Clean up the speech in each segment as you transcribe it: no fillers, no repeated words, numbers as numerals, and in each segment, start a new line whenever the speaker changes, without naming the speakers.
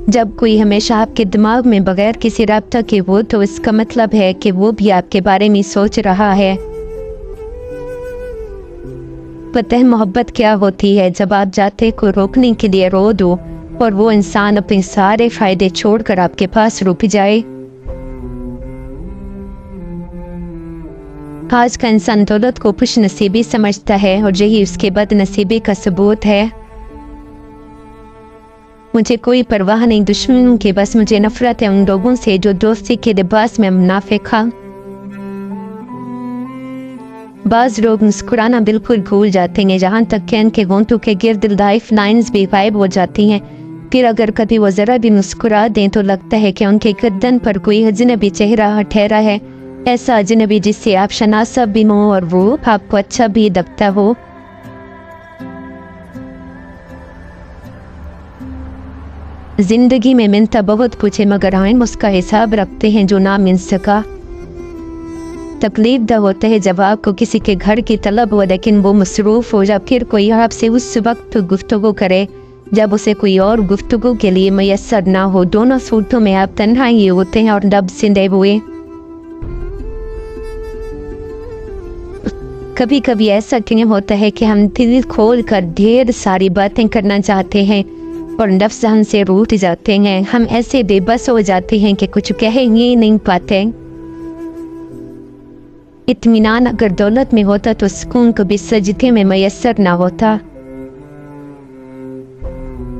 जब कोई हमेशा आपके दिमाग में बगैर किसी राब्ता के हो तो इसका मतलब है कि वो भी आपके बारे में सोच रहा है। पता है मोहब्बत क्या होती है? जब आप जाते को रोकने के लिए रो दो और वो इंसान अपने सारे फायदे छोड़कर आपके पास रुक जाए। आज का इंसान दौलत को खुश नसीबी समझता है और यही उसके बदनसीबी का सबूत है। मुझे कोई परवाह नहीं दुश्मनों की, बस मुझे नफरत है उन लोगों से जो दोस्ती के लिबास में मुनाफिक हैं। बाज लोग मुस्कुराना बिल्कुल भूल जाते हैं, जहाँ तक कि उनके होंठों के गिर्द लाइफ लाइन्स भी गायब हो जाती हैं। फिर अगर कभी वो ज़रा भी मुस्कुरा दें तो लगता है कि उनके गर्दन पर कोई अजनबी चेहरा ठहरा है, ऐसा अजनबी जिससे आप शनासा भी हो और वो आपको अच्छा भी लगता हो। जिंदगी में मिलता बहुत कुछ है, मगर हम उसका हिसाब रखते हैं जो ना मिल सका। तकलीफ दा होता है जब आपको किसी के घर की तलब हो लेकिन वो मसरूफ़ हो, या फिर कोई आपसे उस वक्त गुफ्तगू करे जब उसे कोई और गुफ्तगू के लिए मैसर ना हो। दोनों सूरतों में आप तन्हाई होते हैं और लब सिंधे हुए। कभी कभी ऐसा क्यों होता है कि हम दिल खोल कर ढेर सारी बातें करना चाहते हैं और नफ्स हमसे रूठ जाते हैं। हम ऐसे बेबस हो जाते हैं कि कुछ कह ही नहीं पाते। इत्मीनान अगर दौलत में होता तो सुकून कभी सजदे में मैसर ना होता।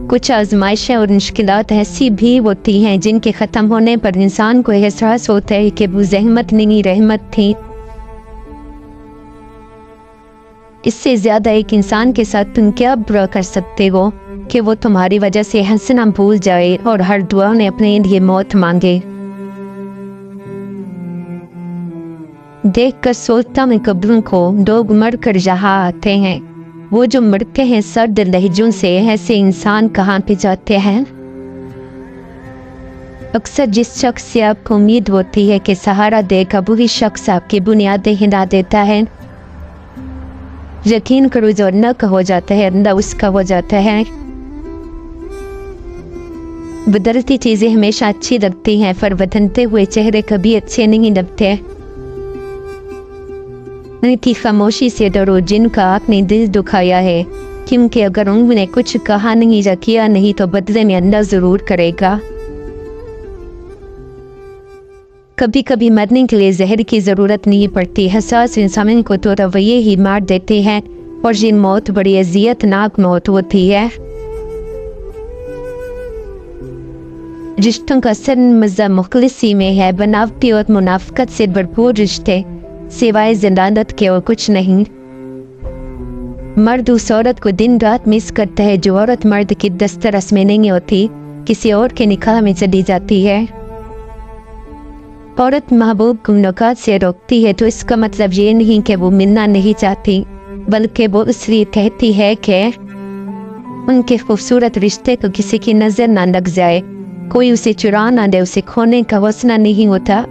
कुछ आजमाइशें और मुश्किलात ऐसी भी होती हैं जिनके ख़त्म होने पर इंसान को एहसास होता है कि वो ज़हमत नहीं रहमत थी। इससे ज़्यादा एक इंसान के साथ तुम क्या बुरा कर सकते हो कि वो तुम्हारी वजह से हंसना भूल जाए और हर दुआ ने अपने लिए मौत मांगे। देख कर सोचता मैं कब्रों को, लोग मर कर यहाँ आते हैं। वो जो मरते हैं सर्द लहजों से, ऐसे इंसान कहाँ पे जाते हैं? अक्सर जिस शख्स से आपको उम्मीद होती है कि सहारा देगा, वही शख्स आपकी बुनियादें हिला देता है। यकीन करो जो न का हो जाता है अल्लाह उसका हो जाता है। बदलती चीजें हमेशा अच्छी लगती हैं, पर बदलते हुए चेहरे कभी अच्छे नहीं लगते। उनकी खामोशी से डरो जिनका आपने दिल दुखाया है, क्योंकि अगर उन्होंने कुछ कहा नहीं या किया नहीं तो बदले में अल्लाह जरूर करेगा। कभी कभी मरने के लिए जहर की ज़रूरत नहीं पड़ती। हसास इंसान को तो रवैये ही मार देते हैं और ये मौत बड़ी अजियतनाक मौत होती है। रिश्तों का असल मज़ा मुखलिसी में है, बनावटी और मुनाफिकत से भरपूर रिश्ते सिवाय ज़िंदानत के और कुछ नहीं। मर्द उस औरत को दिन रात मिस करता है जो औरत मर्द की दस्तरस में नहीं होती, किसी और के निकाह में चली जाती है। औरत महबूब को मुलाकात से रोकती है तो इसका मतलब ये नहीं कि वो मिलना नहीं चाहती, बल्कि वो इसलिए कहती है कि उनके खूबसूरत रिश्ते को किसी की नज़र ना लग जाए, कोई उसे चुरा ना दे, उसे खोने का हौसला नहीं होता।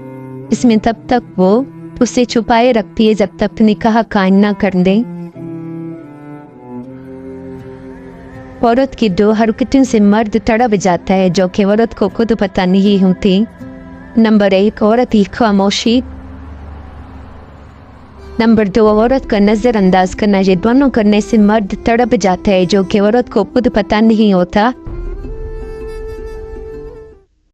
इसमें तब तक वो उसे छुपाए रखती है जब तक निकाह कायम ना कर दे। औरत की दो हरकतों से मर्द तड़प जाता है जो कि औरत को खुद पता नहीं होती। नंबर 1 औरत की खामोशी, नंबर 2 औरत का नज़रअंदाज करना। ये दोनों करने से मर्द तड़प जाता है जो कि औरत को खुद पता नहीं होता।